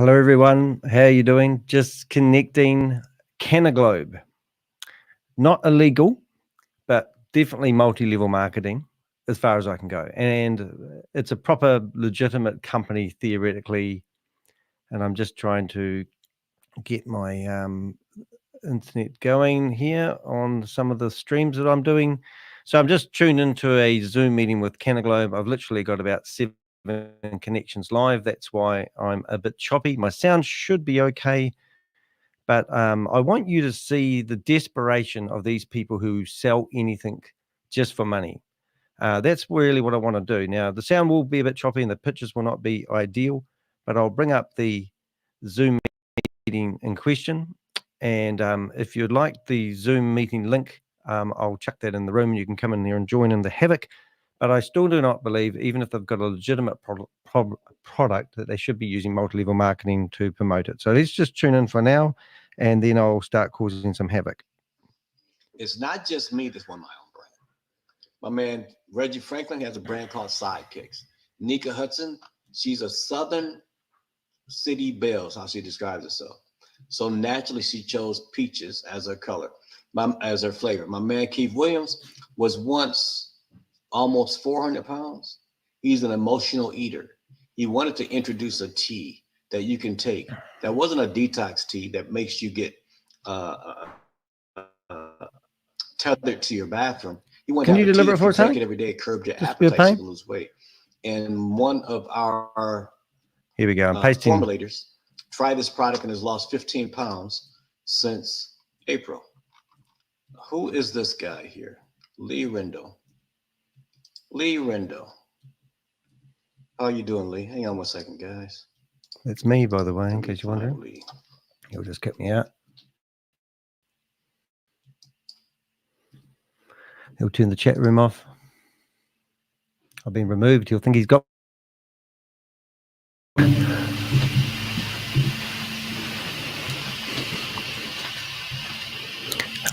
Hello, everyone. How are you doing? Just connecting CannaGlobe. Not illegal, but definitely multi-level marketing as far as I can go. And it's a proper legitimate company theoretically. And I'm just trying to get my internet going here on some of the streams that I'm doing. So I'm just tuned into a Zoom meeting with CannaGlobe. I've literally got about 7 connections live. That's why I'm a bit choppy. My sound should be okay. But I want you to see the desperation of these people who sell anything just for money. That's really what I want to do. Now, the sound will be a bit choppy and the pictures will not be ideal, but I'll bring up the Zoom meeting in question. And if you'd like the Zoom meeting link, I'll chuck that in the room. You can come in there and join in the havoc. But I still do not believe, even if they've got a legitimate product, that they should be using multi-level marketing to promote it. So let's just tune in for now, and then I'll start causing some havoc. It's not just me that's won my own brand. My man Reggie Franklin has a brand called Sidekicks. Nika Hudson, she's a Southern City Belle, is how she describes herself. So naturally, she chose peaches as her color, as her flavor. My man Keith Williams was once almost 400 pounds. He's an emotional eater. He wanted to introduce a tea that you can take. That wasn't a detox tea that makes you get tethered to your bathroom. He wanted Can to you have a tea deliver it that for you us, take honey? it every day, curb your Just be a appetite, so pain. you can lose weight. And one of our Here we go. I'm pasting. formulators tried this product and has lost 15 pounds since April. Who is this guy here? Lee Rendo. Lee Rendo. How are you doing, Lee? Hang on 1 second, guys. It's me, by the way, in case you're wondering. Lee. He'll just kick me out. He'll turn the chat room off. I've been removed. He'll think he's got.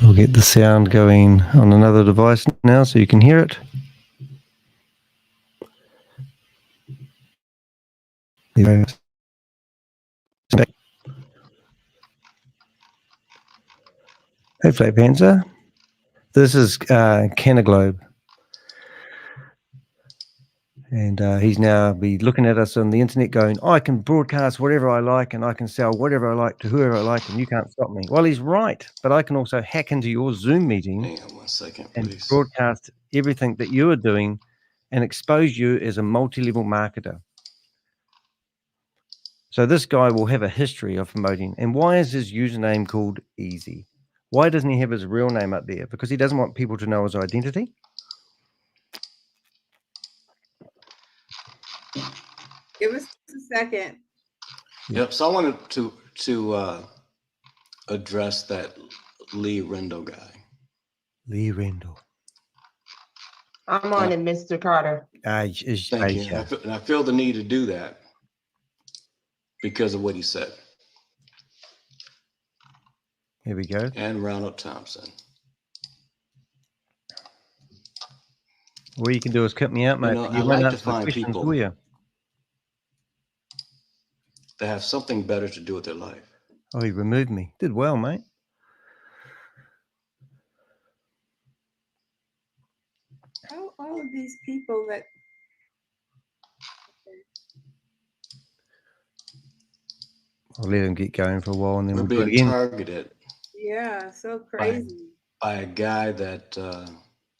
We'll get the sound going on another device now so you can hear it. Hey, Flat Panther. This is CannaGlobe. And he's now be looking at us on the internet going, I can broadcast whatever I like and I can sell whatever I like to whoever I like and you can't stop me. Well, he's right. But I can also hack into your Zoom meeting Hang on 1 second, and please. broadcast everything that you are doing and expose you as a multi-level marketer. So this guy will have a history of promoting. And why is his username called Easy? Why doesn't he have his real name up there? Because he doesn't want people to know his identity. Give us a second. Yep. So I wanted to address that Lee Rendo guy. Lee Rendo. I'm on it, Mr. Carter. Thank you. And I feel the need to do that because of what he said. Here we go. And Ronald Thompson. What you can do is cut me out, mate. You know, You I won't like to answer the find questions, people will you? that have something better to do with their life. Oh, he removed me. Did well, mate. How all of these people that I'll let him get going for a while and then We're we'll do it being again. targeted. Yeah, so crazy. By a guy that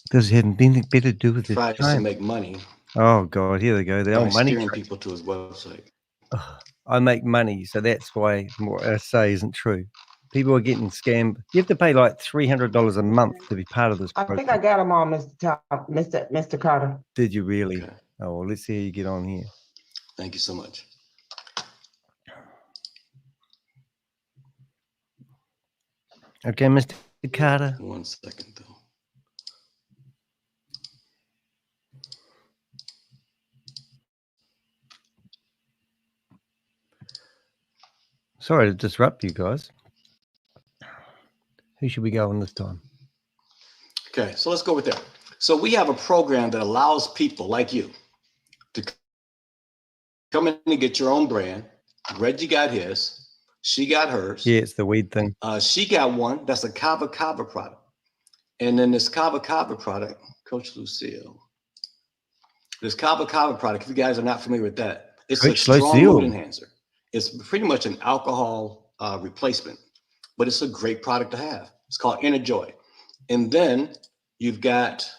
Because he had anything better to do with his tries to time. make money. Oh, God, here they go. The By old money steering trick. people to his website. Ugh, I make money, so that's why what I say isn't true. People are getting scammed. You have to pay like $300 a month to be part of this I program. think I got him on, Mr. Carter. Did you really? Okay. Oh, well, let's see how you get on here. Thank you so much. Okay, Mr. Carter. 1 second, though. Sorry to disrupt you guys. Who should we go on this time? Okay, so let's go with that. So we have a program that allows people like you to come in and get your own brand, Reggie got his. She got hers. Yeah, it's the weed thing. She got one. That's a Kava Kava product. And then this Kava Kava product, Coach Lucille. This Kava Kava product, if you guys are not familiar with that, it's a strong mood enhancer. It's pretty much an alcohol replacement, but it's a great product to have. It's called Inner Joy. And then you've got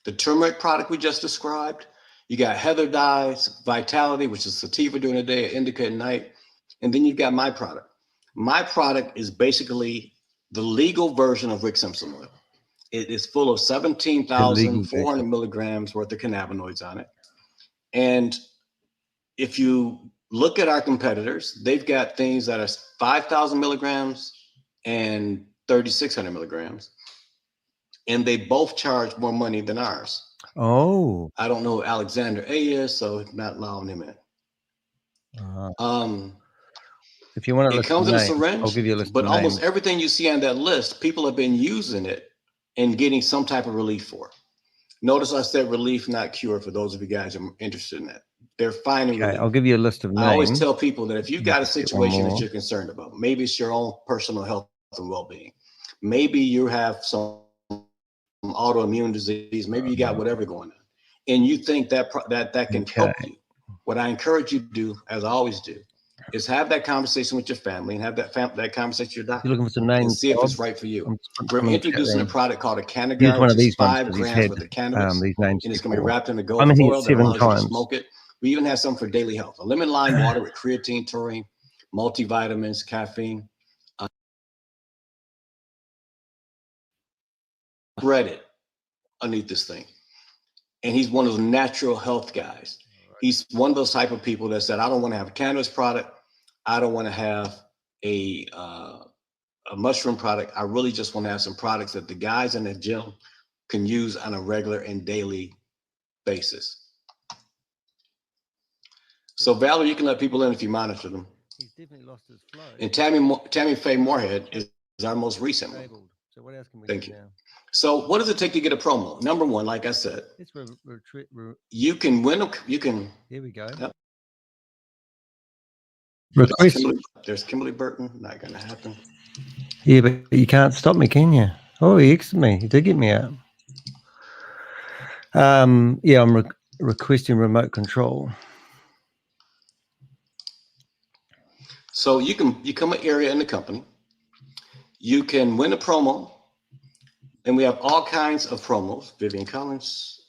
the turmeric product we just described. You got Heather Dye's Vitality, which is sativa during the day, indica at night. And then you've got my product. My product is basically the legal version of Rick Simpson oil. It is full of 17,400 milligrams worth of cannabinoids on it. And if you look at our competitors, they've got things that are 5,000 milligrams and 3,600 milligrams. And they both charge more money than ours. Oh. I don't know who Alexander A is, so not allowing him in. If you want to, it comes in a syringe, I'll give you a list. But almost everything you see on that list, people have been using it and getting some type of relief for. Notice I said relief, not cure, for those of you guys who are interested in that. They're finding relief. I'll give you a list of names. I always tell people that if you've got a situation that you're concerned about, maybe it's your own personal health and well-being. Maybe you have some autoimmune disease. Maybe you got whatever going on. And you think that can help you. What I encourage you to do, as I always do, is have that conversation with your family and have that conversation with your doctor. You're looking for some names, and see if it's right for you. We're introducing a product called a CannaGlobe, one of these 5 grams worth of cannabis. These names and it's going to be wrapped in a gold foil that allows you to smoke it. We even have some for daily health. A lemon lime water with creatine, taurine, multivitamins, caffeine. Read it underneath this thing. And he's one of those natural health guys. He's one of those type of people that said, I don't want to have a cannabis product. I don't want to have a mushroom product. I really just want to have some products that the guys in the gym can use on a regular and daily basis. So Valerie, you can let people in if you monitor them. He's definitely lost his flow. And Tammy Faye Moorhead is our most recent one. So what else can we Thank you. Now? So what does it take to get a promo? Number one, like I said, you can win. You can. Here we go. Yep. There's Kimberly Burton. Not going to happen. Yeah, but you can't stop me, can you? Oh, he exited me. He did get me out. Yeah, I'm requesting remote control. So you can become an area in the company. You can win a promo. And we have all kinds of promos. Vivian Collins.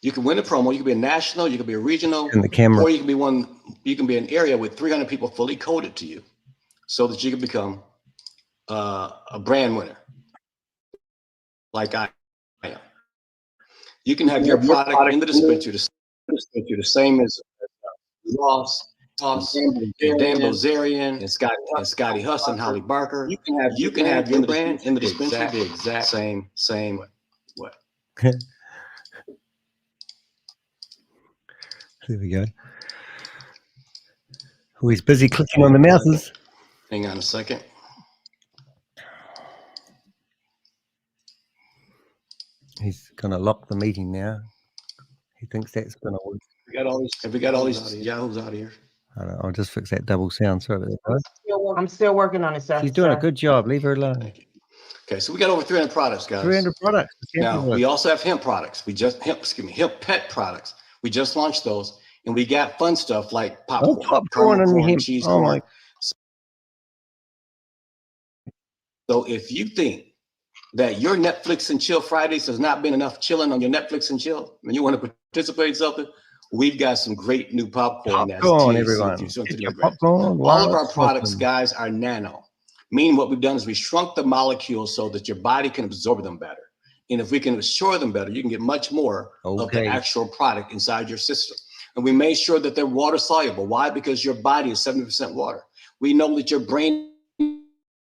You can win a promo. You can be a national. You can be a regional. And the camera. Or you can be one. You can be an area with 300 people fully coded to you, so that you can become a brand winner, like I am. You can have your product in the dispensary the same as Ross. Dan Blazarian and Scotty Husson, Holly Barker. You can have your brand in the dispensary the exact same way. There we go. Oh, he's busy clicking on the mouses. Hang on a second. He's gonna lock the meeting now. He thinks that's gonna work. Have we got all these yahoos out of here? I don't know, I'll just fix that double sound. Sorry about that, guys. I'm still working on it, sir. She's doing a good job. Leave her alone. Thank you. Okay, so we got over 300 products, guys. 300 products. Now we also have hemp products. Hemp pet products. We just launched those, and we got fun stuff like popcorn and hemp. Cheese corn. So if you think that your Netflix and chill Fridays has not been enough chilling on your Netflix and chill, and you want to participate in something, we've got some great new popcorn. Popcorn, everyone. Popcorn. All of our products, guys, are nano. Meaning what we've done is we shrunk the molecules so that your body can absorb them better. And if we can assure them better, you can get much more of the actual product inside your system. And we made sure that they're water soluble. Why? Because your body is 70% water. We know that your brain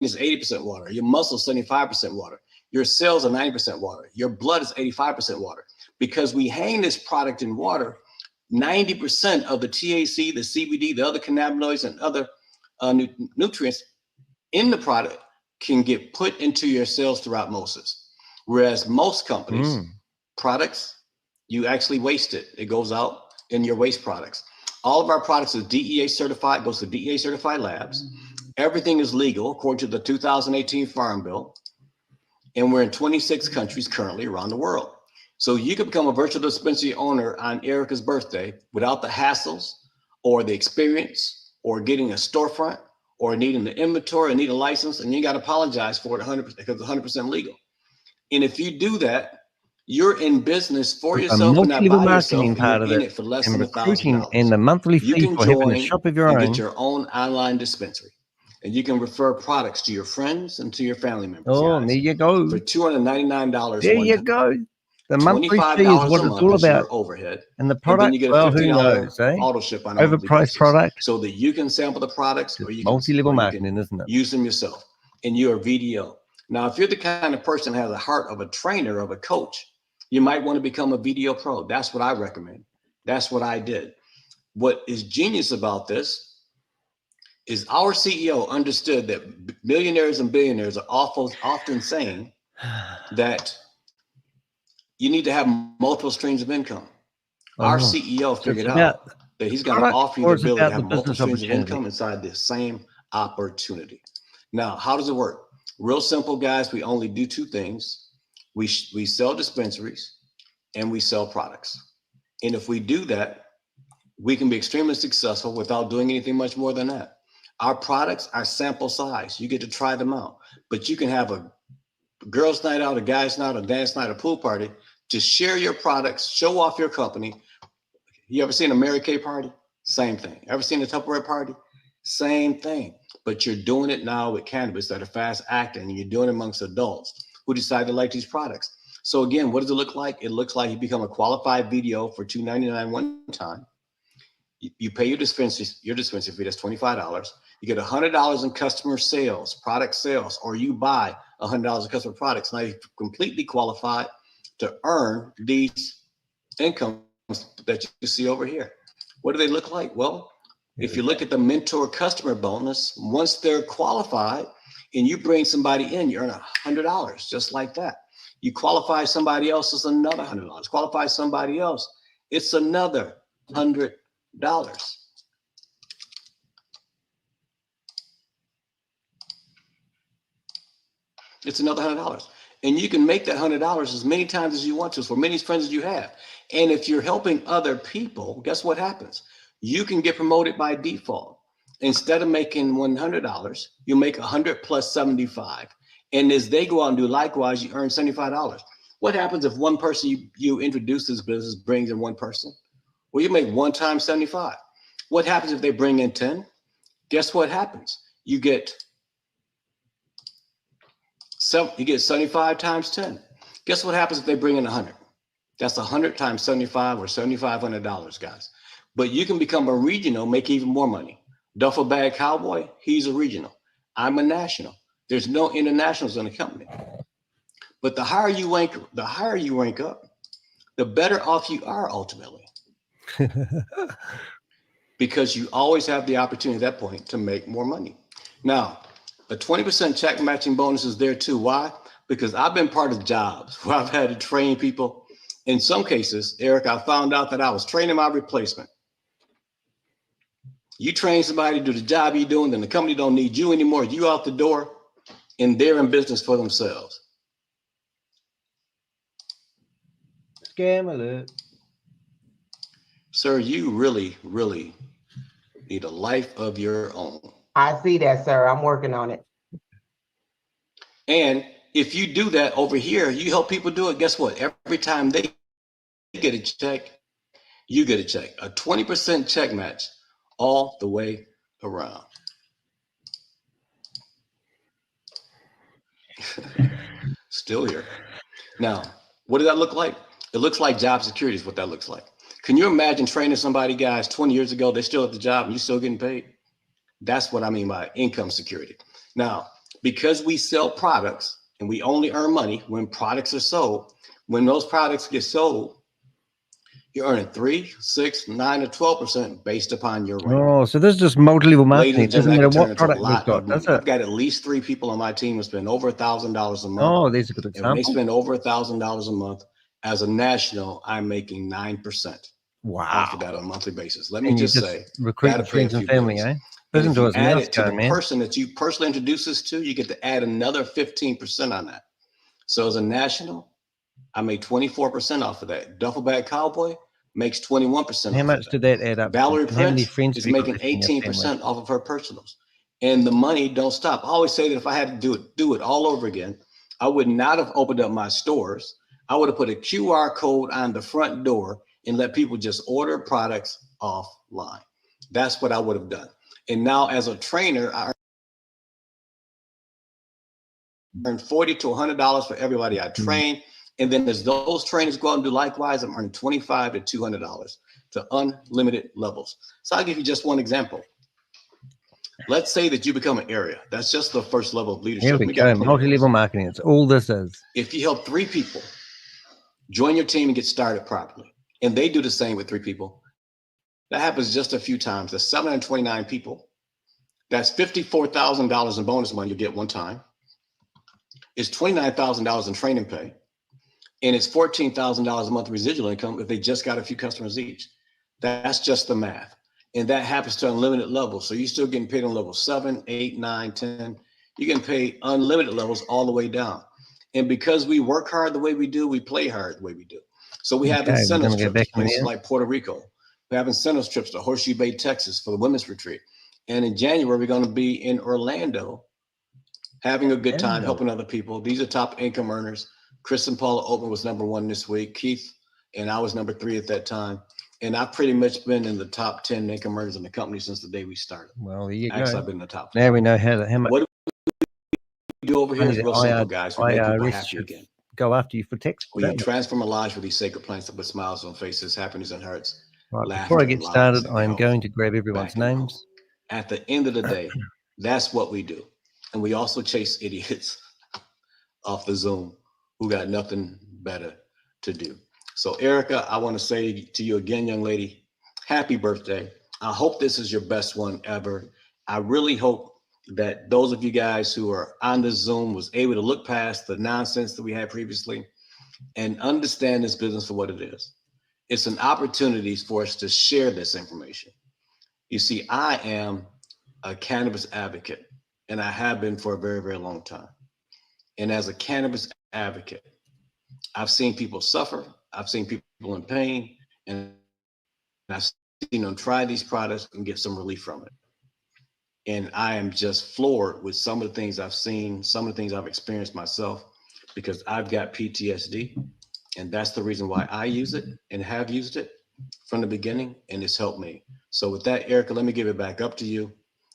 is 80% water. Your muscles 75% water. Your cells are 90% water. Your blood is 85% water. Because we hang this product in water, 90% of the THC, the CBD, the other cannabinoids, and other nutrients in the product can get put into your cells through osmosis. Whereas most companies, products, You actually waste it. It goes out in your waste products. All of our products are DEA certified, goes to DEA certified labs. Everything is legal according to the 2018 Farm Bill. And we're in 26 countries currently around the world. So you can become a virtual dispensary owner on Erica's birthday without the hassles or the experience or getting a storefront or needing the inventory or need a license, and you got to apologize for it 100% because it's 100% legal. And if you do that, you're in business for yourself and not by yourself, and you're in it for less than $1,000. And the monthly You fee can for having a join shop of your and own. get your own online dispensary, and you can refer products to your friends and to your family members. Oh, guys, there you go. for $299. There you go. The monthly fee is $25 what a it's month all is your about. overhead. And the And product, then you get a well, who $50 knows, eh? auto ship on a monthly Overpriced basis, product. so that you can sample the products or you can, Multi-level or you marketing, can isn't it? use them yourself. And you're a VDO. Now, if you're the kind of person that has a heart of a trainer, of a coach, you might want to become a VDO pro. That's what I recommend. That's what I did. What is genius about this is our CEO understood that millionaires and billionaires are often saying that you need to have multiple streams of income. Our CEO figured out that he's going to offer you the ability to have multiple streams of income inside the same opportunity. Now, how does it work? Real simple, guys. We only do two things. We sell dispensaries and we sell products. And if we do that, we can be extremely successful without doing anything much more than that. Our products are sample size. You get to try them out, but you can have a girls' night out, a guys' night, a dance night, a pool party. Just share your products, show off your company. You ever seen a Mary Kay party? Same thing. Ever seen a Tupperware party? Same thing. But you're doing it now with cannabis that are fast acting, and you're doing it amongst adults who decide to like these products. So again, what does it look like? It looks like you become a qualified VDO for $299 one time. You pay your dispensary fee, that's $25. You get $100 in customer sales, product sales, or you buy $100 in customer products. Now you're completely qualified to earn these incomes that you see over here. What do they look like? Well, if you look at the mentor customer bonus, once they're qualified and you bring somebody in, you earn $100 just like that. You qualify somebody else, it's another $100. Qualify somebody else, it's another $100. It's another $100. And you can make that $100 as many times as you want to, for many friends as you have. And if you're helping other people, guess what happens? You can get promoted by default. Instead of making $100, you make 100 plus 75. And as they go out and do likewise, you earn $75. What happens if one person you introduce this business brings in one person? Well, you make 1 times 75. What happens if they bring in 10? Guess what happens? You get 75 times 10. Guess what happens if they bring in 100? That's 100 times 75 or $7,500, guys. But you can become a regional, make even more money. Duffel bag cowboy, he's a regional. I'm a national. There's no internationals in the company. But the higher you rank up, the better off you are ultimately. Because you always have the opportunity at that point to make more money. Now, a 20% check matching bonus is there too. Why? Because I've been part of jobs where I've had to train people. In some cases, Eric, I found out that I was training my replacement. You train somebody to do the job you're doing, then the company don't need you anymore. You out the door, and they're in business for themselves. Scam alert. Sir, you really, really need a life of your own. I see that, sir. I'm working on it. And if you do that over here, you help people do it. Guess what? Every time they get a check, you get a check. A 20% check match all the way around. Still here. Now, what does that look like? It looks like job security is what that looks like. Can you imagine training somebody, guys, 20 years ago, they're still at the job and you're still getting paid? That's what I mean by income security. Now, because we sell products and we only earn money when products are sold, when those products get sold, you're earning 3, 6, 9, or 12% based upon your rank. Oh, so this is just multi-level marketing. It doesn't matter what product we've got, does it? I've got at least 3 people on my team who spend over $1,000 a month. Oh, there's a good And when example. they spend over $1,000 a month, As a national, I'm making 9% Wow. off of that on a monthly basis. Let me And you just say, recruit that'll pay a friends and few family, bills. eh? And Listen if to you his add mouse it to the going, man. person that you personally introduce us to, you get to add another 15% on that. So as a national, I made 24% off of that. Duffel Bag Cowboy makes 21% How off much of did that. that add up Valerie to? And how many Prince friends is have you got making left in your family? 18% off of her personals. And the money don't stop. I always say that if I had to do it all over again, I would not have opened up my stores. I would have put a QR code on the front door and let people just order products offline. That's what I would have done. And now as a trainer, I earn $40 to $100 for everybody I train. And then as those trainers go out and do likewise, I'm earning $25 to $200 to unlimited levels. So I'll give you just one example. Let's say that you become an area. That's just the first level of leadership. Here we go. Multi-level marketing. It's all this is. If you help 3 people join your team and get started properly, and they do the same with 3 people, that happens just a few times. That's 729 people. That's $54,000 in bonus money you get one time. It's $29,000 in training pay. And it's $14,000 a month residual income if they just got a few customers each. That's just the math. And that happens to unlimited levels. So you're still getting paid on level 7, 8, 9, 10. You're getting paid unlimited levels all the way down. And because we work hard the way we do, we play hard the way we do. So we have incentive trips to places like Puerto Rico. We have incentive trips to Horseshoe Bay, Texas for the women's retreat. And in January, we're going to be in Orlando having a good time, helping other people. These are top income earners. Chris and Paula Oatman was #1 this week. Keith and I was #3 at that time. And I've pretty much been in the top 10 income earners in the company since the day we started. Well, there you go. Actually, I've been in the top 10. Now we know how much. What we do over here is real simple, guys. We make people happy again. Go after you for text. We transform our lives with these sacred plants that put smiles on faces, happiness on hearts. Right, before I get started, I'm going to grab everyone's names. At the end of the day, that's what we do. And we also chase idiots off the Zoom who got nothing better to do. So Erica, I want to say to you again, young lady, happy birthday. I hope this is your best one ever. I really hope that those of you guys who are on this Zoom was able to look past the nonsense that we had previously and understand this business for what it is. It's an opportunity for us to share this information. You see, I am a cannabis advocate, and I have been for a very, very long time. And as a cannabis advocate, I've seen people suffer. I've seen people in pain, and I've seen them try these products and get some relief from it. And I am just floored with some of the things I've seen, some of the things I've experienced myself, because I've got PTSD. And that's the reason why I use it and have used it from the beginning, and it's helped me. So with that, Erica, let me give it back up to you.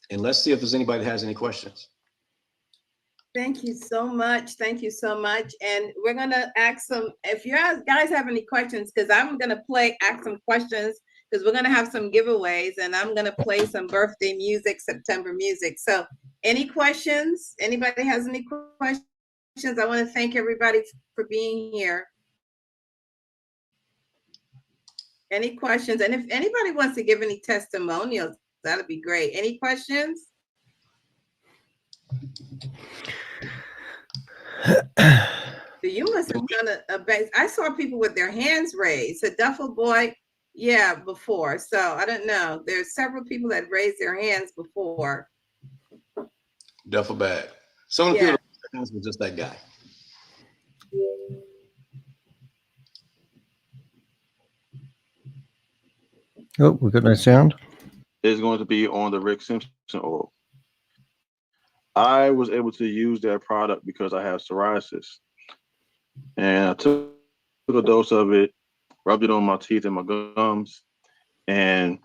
And let's see if there's anybody that has any questions. Thank you so much. Thank you so much. And we're going to ask some, if you guys have any questions, because I'm going to ask some questions, because we're going to have some giveaways, and I'm going to play some birthday music, September music. So any questions? Anybody has any questions? I want to thank everybody for being here. Any questions? And if anybody wants to give any testimonials, that'd be great. Any questions? You must have done a base. I saw people with their hands raised. A duffel boy, yeah, before. So I don't know. There's several people that raised their hands before. Duffel bag. Some of the people that was just that guy. Oh, we got no sound. Is going to be on the Rick Simpson oil. I was able to use that product because I have psoriasis. And I took a dose of it, rubbed it on my teeth and my gums. And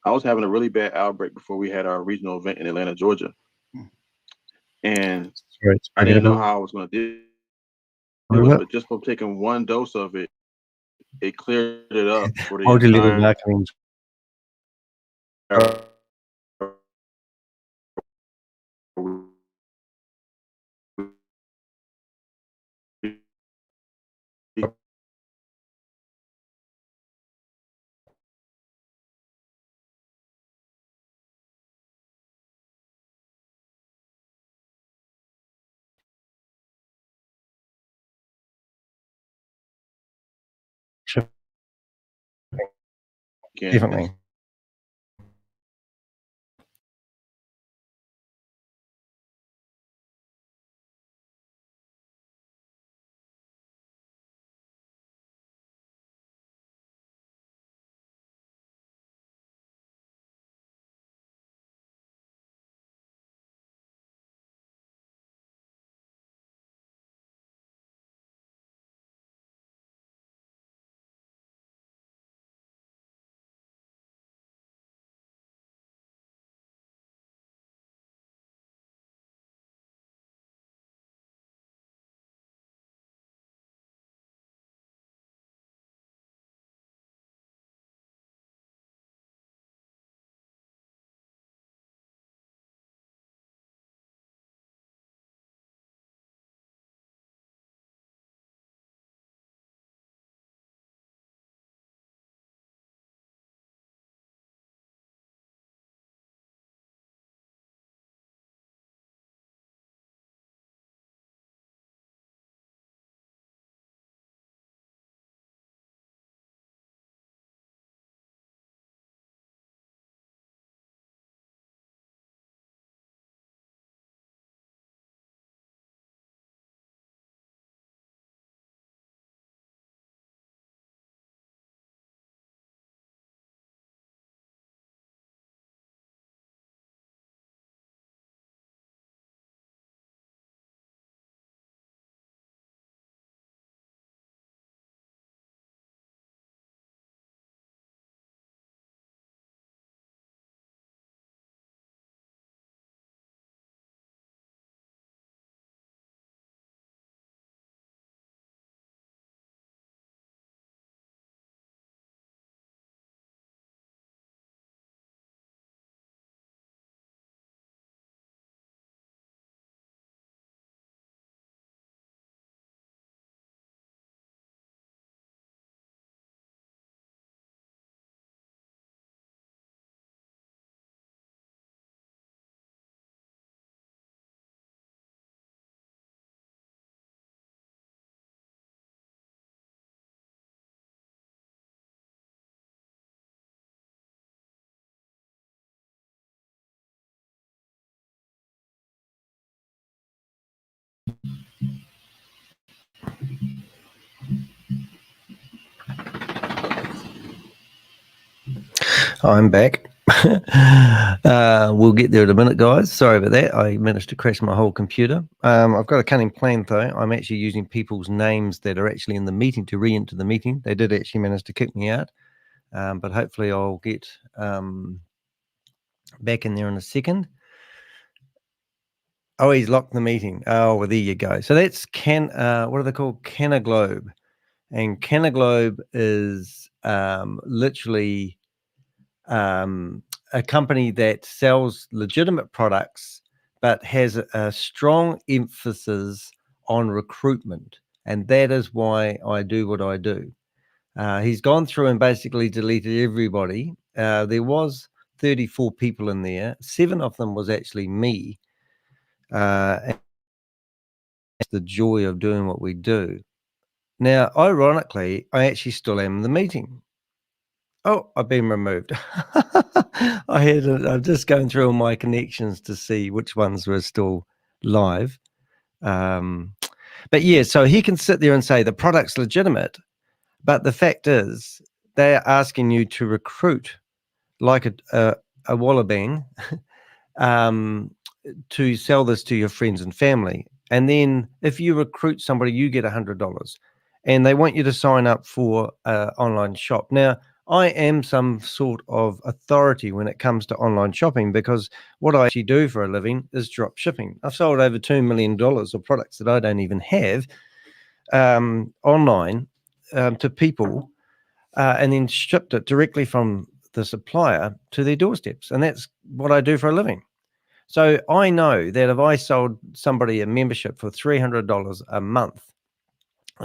I was having a really bad outbreak before we had our regional event in Atlanta, Georgia. And I didn't know how I was going to do it, but just from taking one dose of it, it cleared it up for the entire weekend. Definitely. I'm back. We'll get there in a minute, guys. Sorry about that. I managed to crash my whole computer. I've got a cunning plan, though. I'm actually using people's names that are actually in the meeting to re-enter the meeting. They did actually manage to kick me out, but hopefully I'll get back in there in a second. Oh, he's locked the meeting. Oh, well, there you go. So that's what are they called? CannaGlobe. And CannaGlobe is literally a company that sells legitimate products, but has a strong emphasis on recruitment. And that is why I do what I do. He's gone through and basically deleted everybody. There was 34 people in there. 7 of them was actually me. And that's the joy of doing what we do. Now, ironically, I actually still am in the meeting. Oh, I've been removed. I'm just going through all my connections to see which ones were still live. But yeah, so he can sit there and say the product's legitimate, but the fact is they are asking you to recruit like a wallabang to sell this to your friends and family. And then if you recruit somebody, you get $100, and they want you to sign up for an online shop. Now, I am some sort of authority when it comes to online shopping, because what I actually do for a living is drop shipping. I've sold over $2 million of products that I don't even have online to people, and then shipped it directly from the supplier to their doorsteps. And that's what I do for a living. So I know that if I sold somebody a membership for $300 a month,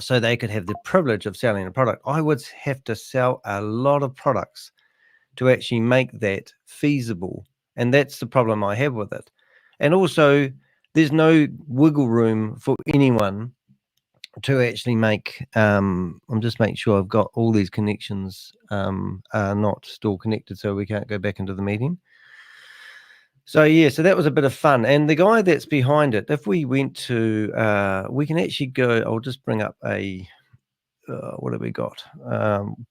so they could have the privilege of selling a product, I would have to sell a lot of products to actually make that feasible. And that's the problem I have with it. And also, there's no wiggle room for anyone to actually make. I'm just making sure I've got all these connections are not still connected, so we can't go back into the meeting. So yeah, so that was a bit of fun. And the guy that's behind it, if we went to, we can actually go. I'll just bring up a. What have we got?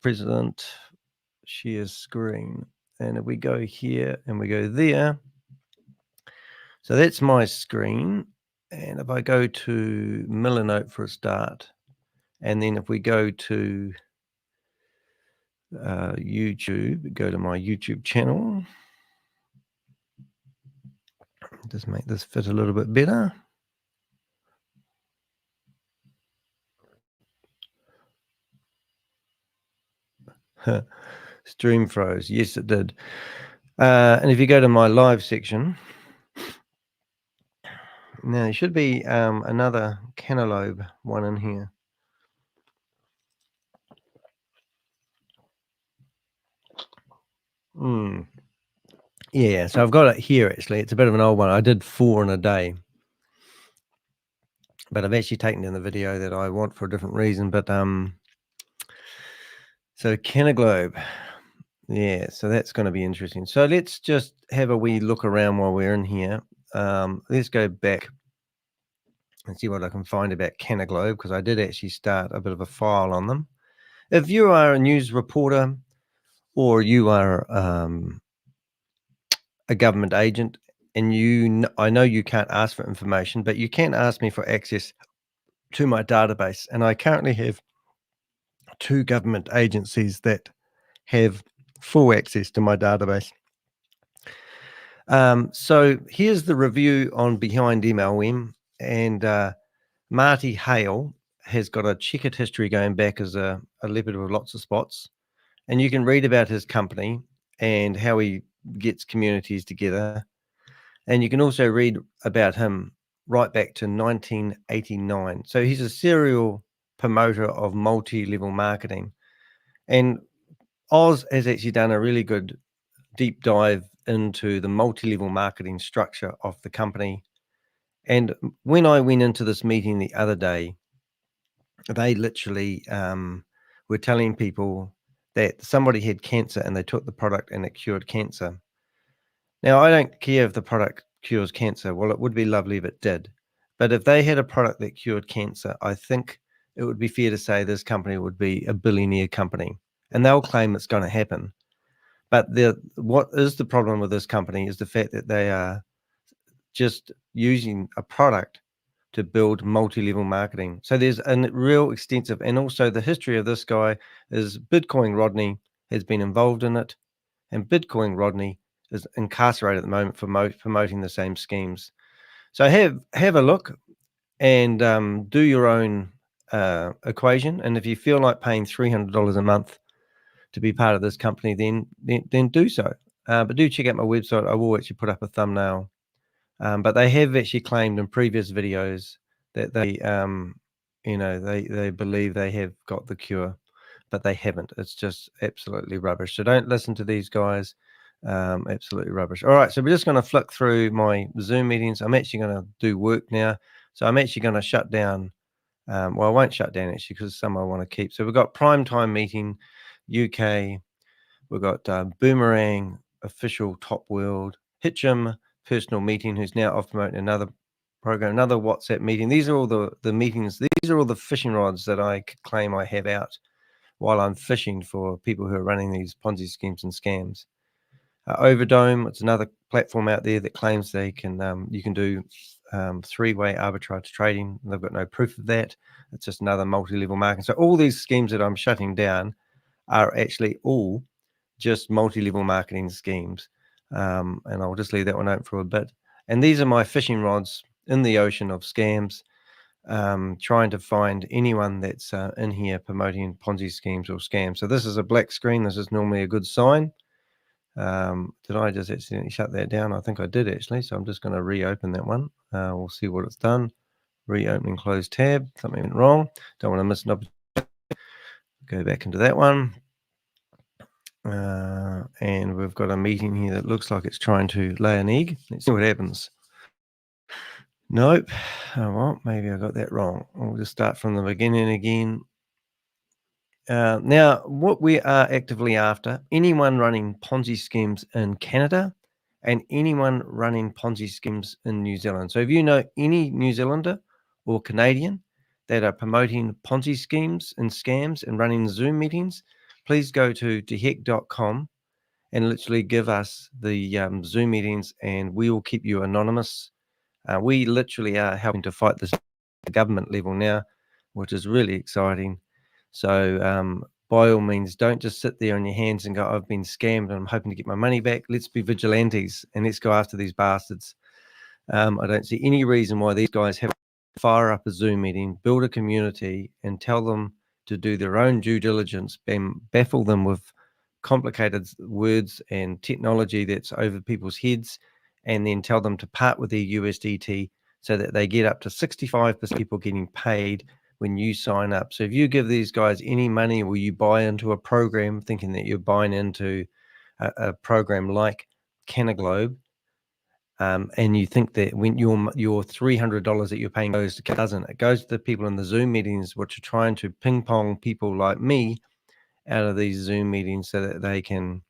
President share screen, and if we go here and we go there, so that's my screen. And if I go to Milanote for a start, and then if we go to YouTube, go to my YouTube channel, just make this fit a little bit better. Stream froze. Yes, it did. And if you go to my live section, now there should be another CannaGlobe one in here. Yeah, so I've got it here actually. It's a bit of an old one. I did 4 in a day, but I've actually taken down the video that I want for a different reason. But so CannaGlobe, yeah, so that's going to be interesting. So let's just have a wee look around while we're in here. Let's go back and see what I can find about CannaGlobe, because I did actually start a bit of a file on them. If you are a news reporter or you are a government agent, and I know you can't ask for information, but you can ask me for access to my database. And I currently have 2 government agencies that have full access to my database. So here's the review on Behind MLM, and Marty Hale has got a checkered history going back as a leopard with lots of spots. And you can read about his company and how he gets communities together. And you can also read about him right back to 1989. So he's a serial promoter of multi-level marketing. And Oz has actually done a really good deep dive into the multi-level marketing structure of the company. And when I went into this meeting the other day, they literally were telling people that somebody had cancer and they took the product and it cured cancer. Now, I don't care if the product cures cancer. Well, it would be lovely if it did. But if they had a product that cured cancer, I think it would be fair to say this company would be a billionaire company. And they'll claim it's going to happen. But what is the problem with this company is the fact that they are just using a product to build multi-level marketing. So there's a real extensive, and also the history of this guy is Bitcoin Rodney has been involved in it, and Bitcoin Rodney is incarcerated at the moment for promoting the same schemes. So have a look and do your own equation. And if you feel like paying $300 a month to be part of this company, then do so. But do check out my website. I will actually put up a thumbnail. But they have actually claimed in previous videos that they, they believe they have got the cure, but they haven't. It's just absolutely rubbish. So don't listen to these guys. Absolutely rubbish. All right, so we're just going to flick through my Zoom meetings. I'm actually going to do work now. So I'm actually going to shut down. Well, I won't shut down actually because some I want to keep. So we've got Prime Time Meeting, UK. We've got Boomerang, Official Top World, Hitchum, Personal Meeting, who's now off promoting another program, another WhatsApp meeting. These are all the meetings. These are all the fishing rods that I claim I have out while I'm fishing for people who are running these Ponzi schemes and scams. Overdome, it's another platform out there that claims they can you can do 3-way arbitrage trading. They've got no proof of that. It's just another multi-level marketing. So all these schemes that I'm shutting down are actually all just multi-level marketing schemes. And I'll just leave that one open for a bit. And these are my fishing rods in the ocean of scams, trying to find anyone that's in here promoting Ponzi schemes or scams. So this is a black screen. This is normally a good sign. Did I just accidentally shut that down? I think I did actually. So I'm just going to reopen that one. We'll see what it's done. Reopening closed tab. Something went wrong. Don't want to miss an opportunity. Go back into that one. And we've got a meeting here that looks like it's trying to lay an egg. Let's see what happens. Nope. Oh, well, maybe I got that wrong. I'll just start from the beginning again. Now, what we are actively after, anyone running Ponzi schemes in Canada and anyone running Ponzi schemes in New Zealand. So if you know any New Zealander or Canadian that are promoting Ponzi schemes and scams and running Zoom meetings, please go to heck.com and literally give us the Zoom meetings, and we will keep you anonymous. We literally are helping to fight this at the government level now, which is really exciting. So by all means, don't just sit there on your hands and go, I've been scammed and I'm hoping to get my money back. Let's be vigilantes and let's go after these bastards. I don't see any reason why these guys have to fire up a Zoom meeting, build a community, and tell them to do their own due diligence and baffle them with complicated words and technology that's over people's heads, and then tell them to part with their USDT so that they get up to 65% people getting paid when you sign up. So if you give these guys any money or you buy into a program thinking that you're buying into a program like CannaGlobe, and you think that when your $300 that you're paying goes to doesn't, it goes to the people in the Zoom meetings which are trying to ping pong people like me out of these Zoom meetings so that they can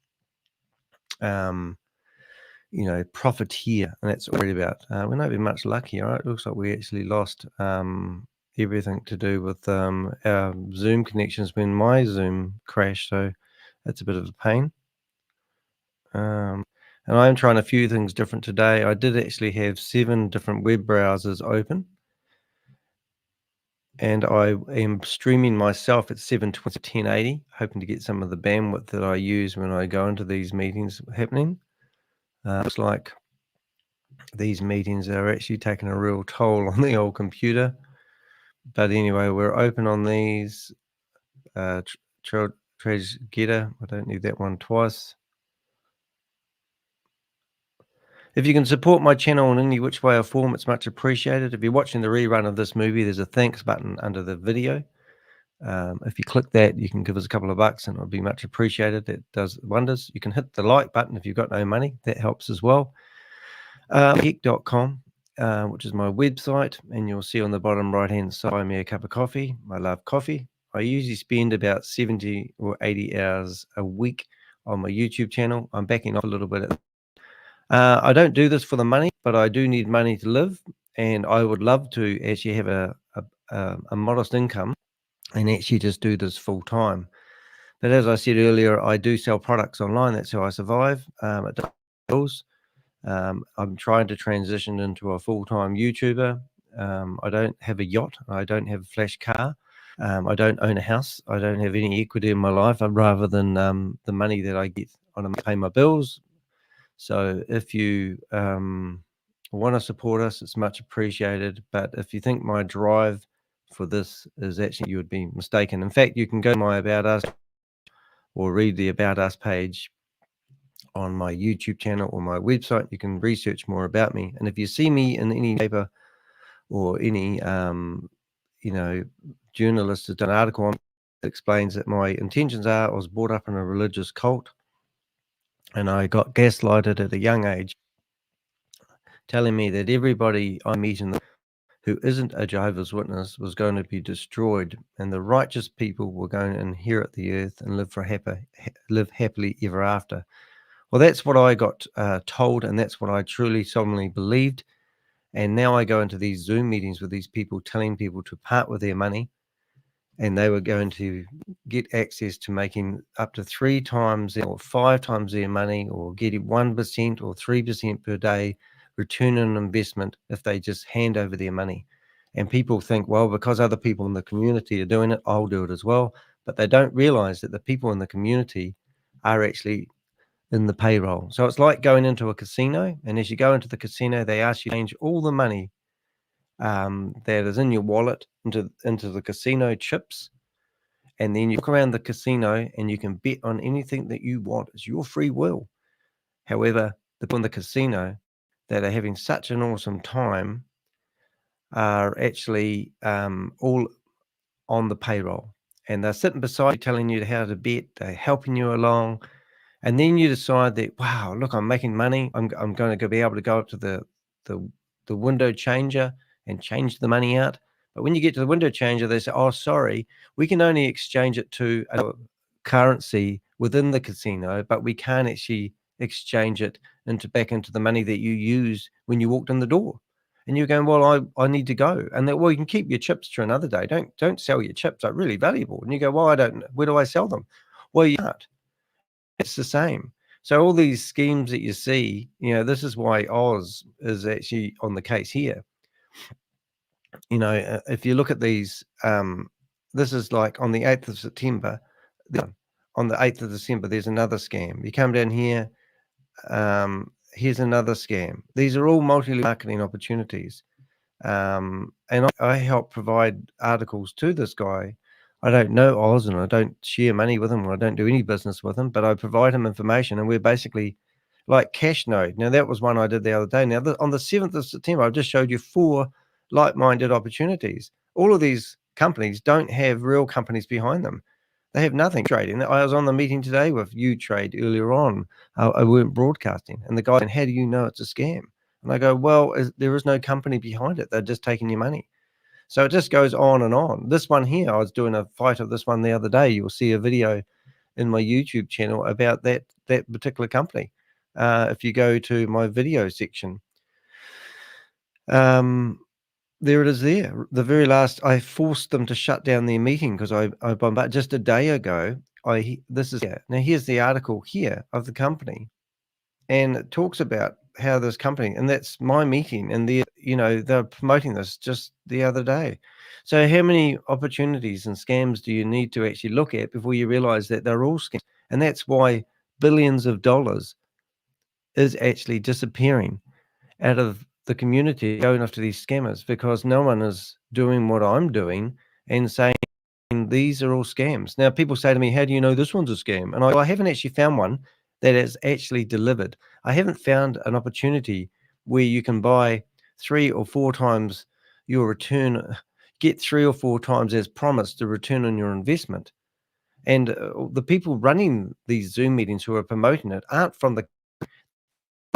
profiteer, and that's what we're worried about. We're not very much luckier, right? It looks like we actually lost everything to do with our Zoom connections when my Zoom crashed, so that's a bit of a pain. And I'm trying a few things different today. I did actually have 7 different web browsers open, and I am streaming myself at 720 1080, hoping to get some of the bandwidth that I use when I go into these meetings happening. Looks like these meetings are actually taking a real toll on the old computer. But anyway, we're open on these. Treasure Getter, I don't need that one twice. If you can support my channel in any which way or form, it's much appreciated. If you're watching the rerun of this movie, there's a thanks button under the video. If you click that, you can give us a couple of bucks and it'll be much appreciated. It does wonders. You can hit the like button if you've got no money. That helps as well. Heck.com, which is my website, and you'll see on the bottom right-hand side, buy me a cup of coffee. I love coffee. I usually spend about 70 or 80 hours a week on my YouTube channel. I'm backing off a little bit. I don't do this for the money, but I do need money to live, and I would love to actually have a modest income and actually just do this full time. But as I said earlier, I do sell products online. That's how I survive. It does. I'm trying to transition into a full-time YouTuber. I don't have a yacht. I don't have a flash car. I don't own a house. I don't have any equity in my life, rather than the money that I get on to pay my bills. So if you want to support us, it's much appreciated. But if you think my drive for this is actually, you would be mistaken. In fact, you can go to my About Us or read the About Us page on my YouTube channel or my website. You can research more about me. And if you see me in any paper or any, journalist has done an article on it that explains that my intentions are, I was brought up in a religious cult and I got gaslighted at a young age, telling me that everybody I meet who isn't a Jehovah's Witness was going to be destroyed, and the righteous people were going to inherit the earth and live happily ever after. Well, that's what I got told, and that's what I truly, solemnly believed. And now I go into these Zoom meetings with these people, telling people to part with their money, and they were going to get access to making up to 3 times or 5 times their money, or getting 1% or 3% per day return on investment if they just hand over their money. And people think, well, because other people in the community are doing it, I'll do it as well. But they don't realize that the people in the community are actually in the payroll. So it's like going into a casino, and as you go into the casino, they ask you to change all the money that is in your wallet into the casino chips, and then you look around the casino and you can bet on anything that you want. It's your free will. However, the people in the casino that are having such an awesome time are actually all on the payroll, and they're sitting beside you telling you how to bet. They're helping you along. And then you decide that, wow, look, I'm making money. I'm going to be able to go up to the the window changer and change the money out. But when you get to the window changer, they say, oh, sorry, we can only exchange it to a currency within the casino, but we can't actually exchange it back into the money that you used when you walked in the door. And you're going, well, I need to go. And well, you can keep your chips for another day. Don't sell your chips. They're really valuable. And you go, well, where do I sell them? Well, you can't. It's the same. So all these schemes that you see, this is why Oz is actually on the case here. If you look at these, this is like on the 8th of September, on the 8th of December, there's another scam. You come down here, here's another scam. These are all multi-level marketing opportunities. And I help provide articles to this guy. I don't know Oz and I don't share money with him or I don't do any business with him, but I provide him information and we're basically like Cash Node. Now, that was one I did the other day. Now, on the 7th of September, I've just showed you 4 like-minded opportunities. All of these companies don't have real companies behind them. They have nothing trading. I was on the meeting today with U-Trade earlier on. I weren't broadcasting. And the guy said, how do you know it's a scam? And I go, well, there is no company behind it. They're just taking your money. So it just goes on and on. This one here, I was doing a fight of this one the other day. You'll see a video in my YouTube channel about that particular company. If you go to my video section, there it is there. The very last, I forced them to shut down their meeting because I bombarded just a day ago. This is here. Now here's the article here of the company. And it talks about how this company, and that's my meeting, and they're promoting this just the other day. So how many opportunities and scams do you need to actually look at before you realize that they're all scams? And that's why billions of dollars is actually disappearing out of the community going after these scammers, because no one is doing what I'm doing and saying these are all scams. Now, people say to me, how do you know this one's a scam? And I haven't actually found one that is actually delivered. I haven't found an opportunity where you can buy 3 or 4 times your return, get 3 or 4 times as promised the return on your investment. And the people running these Zoom meetings who are promoting it aren't from the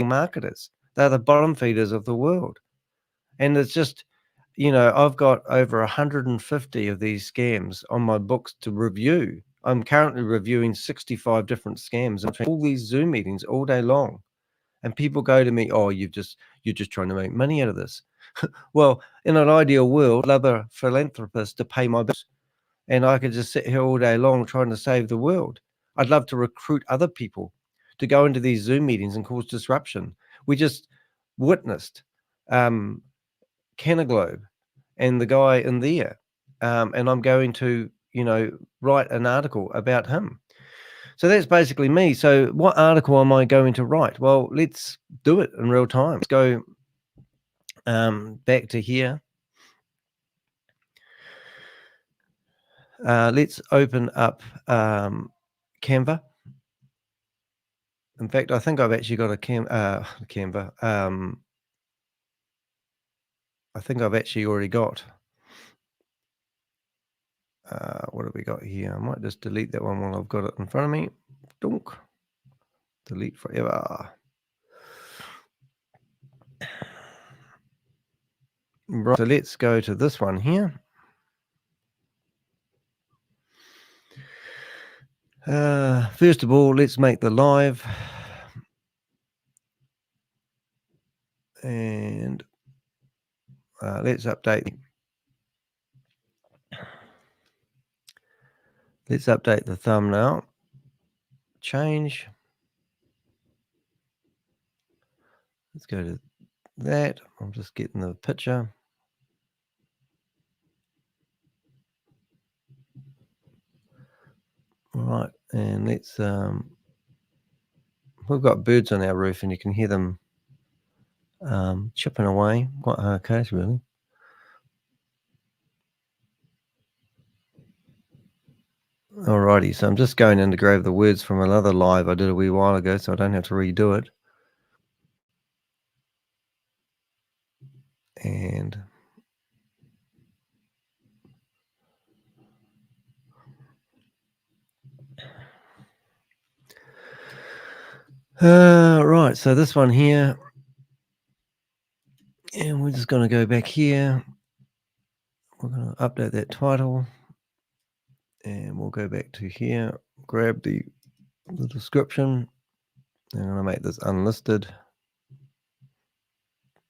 marketers. They're the bottom feeders of the world. And it's just, I've got over 150 of these scams on my books to review. I'm currently reviewing 65 different scams and all these Zoom meetings all day long. And people go to me, oh, you're just trying to make money out of this. Well, in an ideal world, I'd love a philanthropist to pay my bills. And I could just sit here all day long trying to save the world. I'd love to recruit other people to go into these Zoom meetings and cause disruption. We just witnessed CannaGlobe and the guy in there. And I'm going to, write an article about him. So that's basically me. So what article am I going to write? Well, let's do it in real time. Let's go back to here. Let's open up Canva. In fact, I think I've actually got a Canva. I think I've actually already got. What have we got here? I might just delete that one while I've got it in front of me. Dunk. Delete forever. Right, so let's go to this one here. First of all, let's make the live. And let's update. Let's update the thumbnail. Change. Let's go to that. I'm just getting the picture. All right, and let's we've got birds on our roof and you can hear them chipping away. Quite a hard case, really. Alrighty, so I'm just going in to grab the words from another live I did a wee while ago, so I don't have to redo it. And right, so this one here, And we're just going to go back here. We're going to update that title. And we'll go back to here, grab the description. And I'm going to make this unlisted.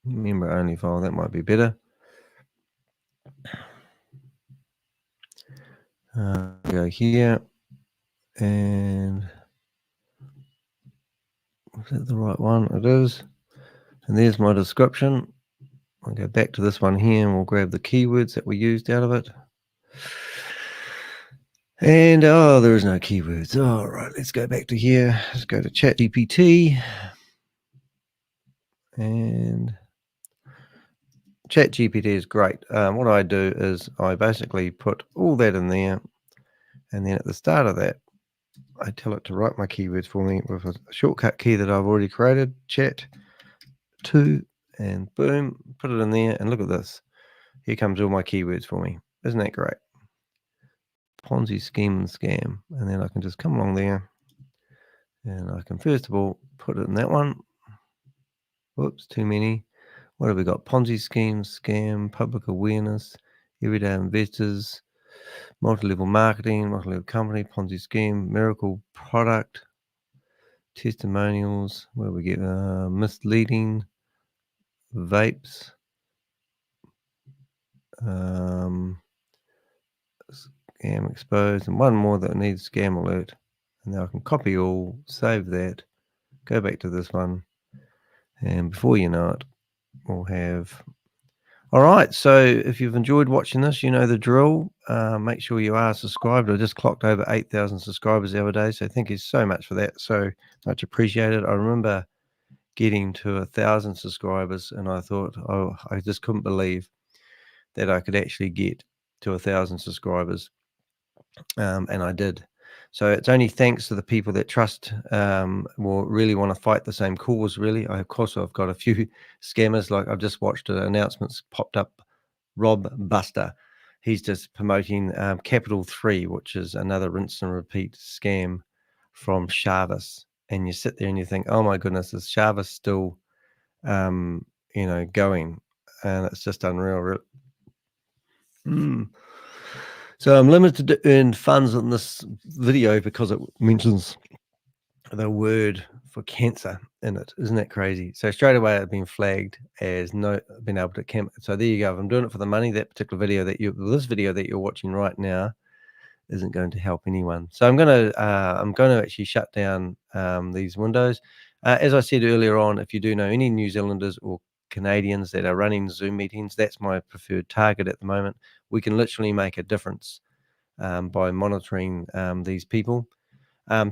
Member only file, that might be better. Go here. And is that the right one? It is. And there's my description. I'll go back to this one here and we'll grab the keywords that we used out of it. And oh, there is no keywords. All right, let's go back to here. Let's go to ChatGPT. And ChatGPT is great. What I do is I basically put all that in there. And then at the start of that, I tell it to write my keywords for me with a shortcut key that I've already created, chat 2, and boom, put it in there. And look at this. Here comes all my keywords for me. Isn't that great? Ponzi scheme and scam. And then I can just come along there and I can first of all put it in that one. Whoops, too many. What have we got? Ponzi scheme, scam, public awareness, everyday investors, multi-level marketing, multi-level company, Ponzi scheme, miracle product, testimonials, where we get misleading, vapes, scam exposed, and one more that needs scam alert. And now I can copy all, save that, go back to this one, and before you know it, we'll have... All right, so if you've enjoyed watching this, you know the drill. Make sure you are subscribed. I just clocked over 8,000 subscribers the other day, so thank you so much for that. So much appreciated. I remember getting to 1,000 subscribers, and I thought, oh, I just couldn't believe that I could actually get to 1,000 subscribers, and I did. So it's only thanks to the people that trust, will really want to fight the same cause, really. Of course, I've got a few scammers. Like I've just watched announcements popped up. Rob Buster. He's just promoting Capital 3, which is another rinse and repeat scam from Chavis. And you sit there and you think, oh my goodness, is Chavis still, going? And it's just unreal. So I'm limited to earn funds in this video because it mentions the word for cancer in it. Isn't that crazy? So straight away I've been flagged as not been able to camp. So there you go. If I'm doing it for the money, that particular video this video that you're watching right now isn't going to help anyone. So I'm going to actually shut down these windows. As I said earlier on, if you do know any New Zealanders or Canadians that are running Zoom meetings, that's my preferred target at the moment. We can literally make a difference by monitoring these people.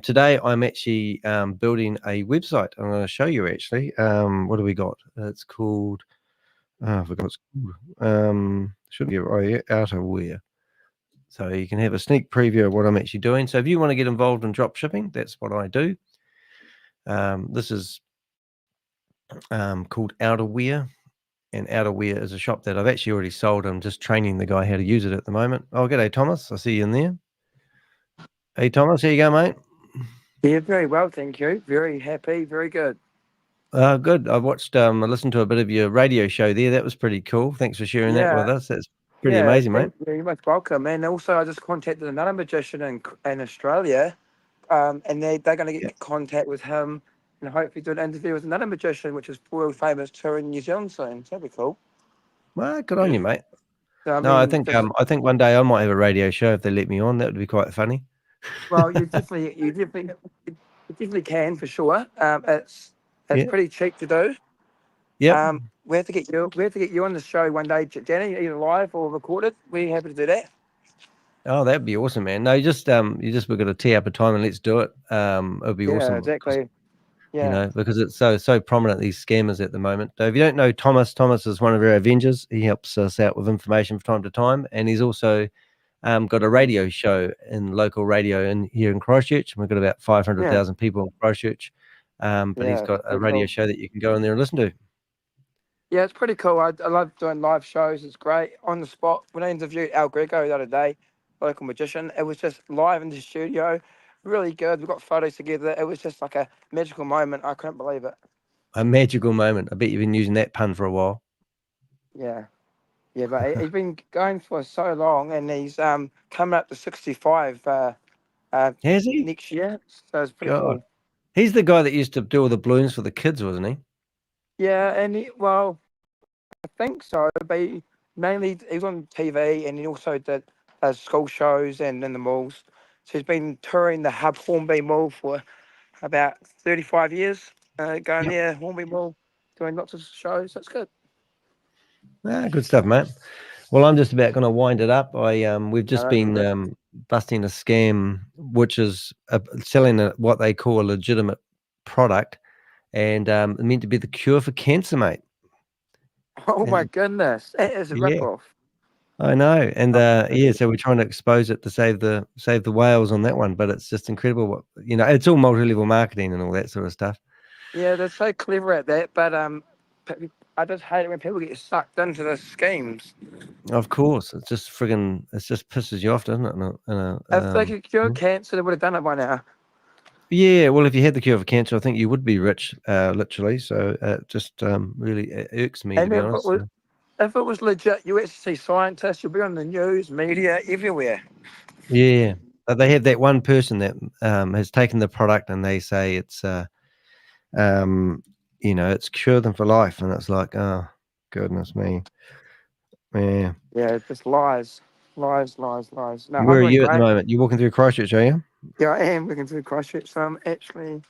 Today, I'm actually building a website. I'm going to show you actually. What do we got? It's called, I forgot what it's called. Should be outerwear. So you can have a sneak preview of what I'm actually doing. So if you want to get involved in drop shipping, that's what I do. This is called Outerwear. And Outerwear is a shop that I've actually already sold. I'm just training the guy how to use it at the moment. Oh, g'day, Thomas. I see you in there. Hey, Thomas, how you go, mate? Yeah, very well, thank you. Very happy, very good. Good. I watched, I listened to a bit of your radio show there. That was pretty cool. Thanks for sharing that with us. That's pretty amazing, mate. You're most welcome. And also, I just contacted another magician in Australia, and they're going to get in contact with him and hopefully do an interview with another magician, which is world famous, tour in New Zealand soon. So that'd be cool. Well, good on you, mate. So, I think one day I might have a radio show if they let me on. That would be quite funny. Well, you definitely can for sure. It's pretty cheap to do. Yeah. We have to get you on the show one day, Danny, either live or recorded. We're happy to do that. Oh, that'd be awesome, man. No, we've got to tee up a time and let's do it. It'll be awesome. Exactly. Yeah. You know, because it's so prominent, these scammers at the moment. So if you don't know Thomas is one of our Avengers. He helps us out with information from time to time, and he's also got a radio show in local radio here in Christchurch. We've got about 500,000 people in Christchurch, but he's got a radio show that you can go in there and listen to. Yeah, it's pretty cool. I love doing live shows. It's great on the spot. When I interviewed Al Greco the other day, local magician, it was just live in the studio. Really good. We got photos together. It was just like a magical moment. I couldn't believe it. A magical moment. I bet you've been using that pun for a while. Yeah. Yeah, but he's been going for so long, and he's coming up to 65 Has he? next year. So it's pretty God. cool. He's the guy that used to do all the balloons for the kids, wasn't he? Yeah, and well, I think so. But mainly he was on TV, and he also did school shows and in the malls. So he's been touring the Hub Hornby Mall for about 35 years, going Yep. there, Hornby Mall, doing lots of shows. That's good. Good stuff, mate. Well, I'm just about going to wind it up. We've just All right, been busting a scam, which is selling what they call a legitimate product, and meant to be the cure for cancer, mate. Oh And my goodness, that is a yeah, rip-off. I know, and Oh, yeah, so we're trying to expose it to save the whales on that one. But it's just incredible what it's all multi-level marketing and all that sort of stuff. yeah, they're so clever at that, but I just hate it when people get sucked into the schemes. Of course, it's just friggin' it just pisses you off, doesn't it? If they could cure cancer, they would have done it by now. Yeah, well, if you had the cure for cancer, I think you would be rich, literally. So it just really irks me, to And be honest. if it was legit, you actually see scientists, you'll be on the news, media, everywhere. Yeah, but they have that one person that has taken the product and they say it's it's cured them for life, and it's like, oh goodness me. Yeah. Yeah, it's just lies. Lies, lies, lies. No, Where I'm are doing you at the great. moment? You're walking through Christchurch, are you? Yeah, I am looking through Christchurch, so I'm actually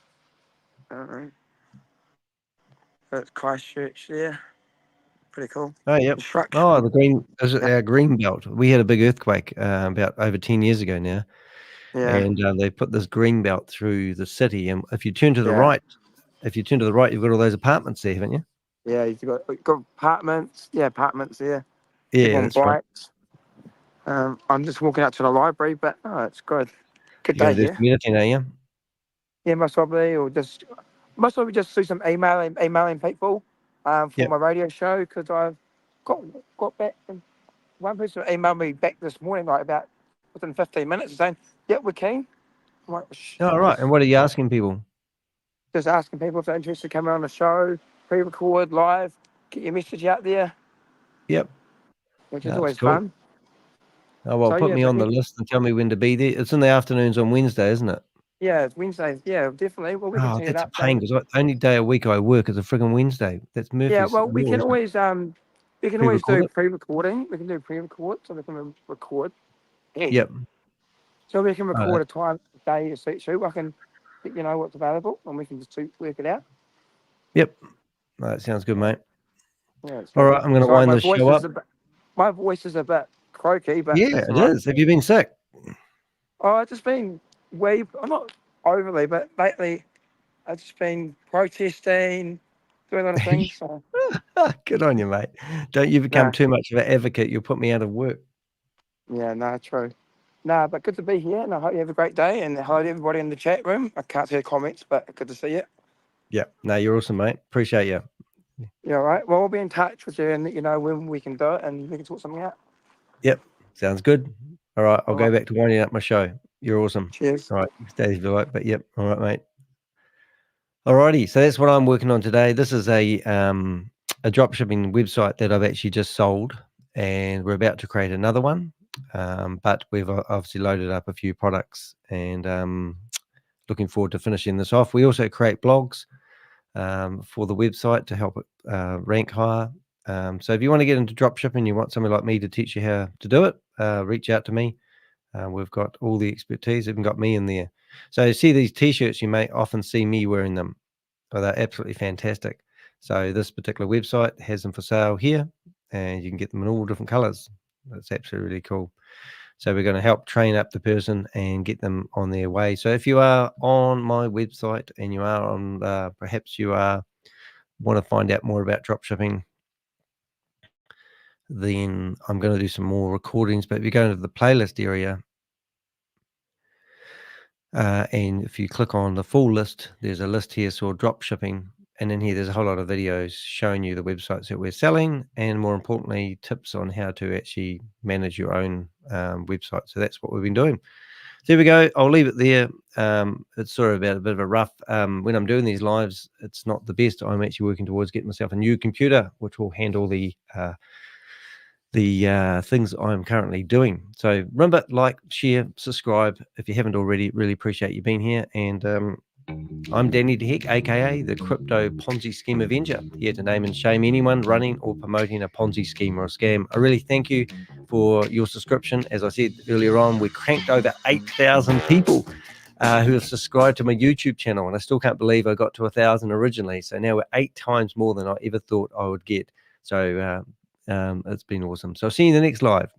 at Christchurch there. Pretty cool. Oh, yep. Construction. Oh, our green belt. We had a big earthquake about over 10 years ago now, Yeah, and they put this green belt through the city. And if you turn to the yeah. right, you've got all those apartments there, haven't you? Yeah, you've got apartments. Yeah, apartments there. Yeah, People on that's right. bikes. I'm just walking out to the library, but no, it's good. Good You're day going to do here. some editing, are you? Yeah, most probably just do some emailing people for Yep. my radio show, because I've got back, and one person emailed me back this morning, like about within 15 minutes, saying, "Yep, we're keen." I'm like, Oh, right. And what are you asking people? just asking people if they're interested in coming on the show, pre-record, live, get your message out there, Yep. which is That's always cool. fun. Oh, well, So put yeah, me but on the list and tell me when to be there. It's in the afternoons on Wednesday, isn't it? yeah, it's Wednesdays. Yeah, definitely. Well, we can Oh, tee it that's a up. pain because the only day a week I work is a friggin' Wednesday. That's Yeah, Murphy's well, we law, can isn't it? always Pre-record do it? pre-recording. We can do pre-record, so we can record. Yeah. Yep. So we can Oh, record a time, day to suit you. I can let you know what's available, and we can just work it out. yep. Oh, that sounds good, mate. Yeah. It's All good. right, I'm going to Sorry, wind this show up. my voice is a bit croaky, but Yeah, that's it all right. is. Have you been sick? Oh, I've just been I'm not overly, but lately I've just been protesting, doing a lot of things. So Good on you, mate. Don't you become no, too much of an advocate. You'll put me out of work. yeah, no, true. No, but good to be here, and I hope you have a great day. And hello to everybody in the chat room. I can't see the comments, but good to see you. Yeah. No, you're awesome, mate. Appreciate you. Yeah, all right. Well, we'll be in touch with you and let you know when we can do it, and we can sort something out. Yep. Sounds good. All right. I'll All go right. back to winding up my show. You're awesome. Cheers. All right. Stay if you like, but yep. All right, mate. All righty. So that's what I'm working on today. This is a drop shipping website that I've actually just sold, and we're about to create another one. But we've obviously loaded up a few products, and looking forward to finishing this off. We also create blogs for the website to help it rank higher. So if you want to get into drop shipping, you want somebody like me to teach you how to do it, reach out to me. We've got all the expertise, even got me in there. So you see these t-shirts, you may often see me wearing them. Oh, they're absolutely fantastic. So this particular website has them for sale here, and you can get them in all different colors. That's absolutely really cool. So we're going to help train up the person and get them on their way. So if you are on my website and you are on, perhaps you want to find out more about drop shipping, then I'm going to do some more recordings. But if you go into the playlist area, and if you click on the full list, there's a list here called drop shipping. And in here, there's a whole lot of videos showing you the websites that we're selling, and more importantly, tips on how to actually manage your own website. So that's what we've been doing. So there we go. I'll leave it there. It's sort of a bit of a rough, when I'm doing these lives, it's not the best. I'm actually working towards getting myself a new computer, which will handle the things I'm currently doing. So remember, like, share, subscribe if you haven't already. Really appreciate you being here. And I'm Danny DeHeck, aka the Crypto Ponzi Scheme Avenger, here to name and shame anyone running or promoting a Ponzi scheme or a scam. I really thank you for your subscription. As I said earlier on, we cranked over 8,000 people who have subscribed to my YouTube channel, and I still can't believe I got to 1,000 originally. So now we're 8 times more than I ever thought I would get. So it's been awesome. So I'll see you in the next live.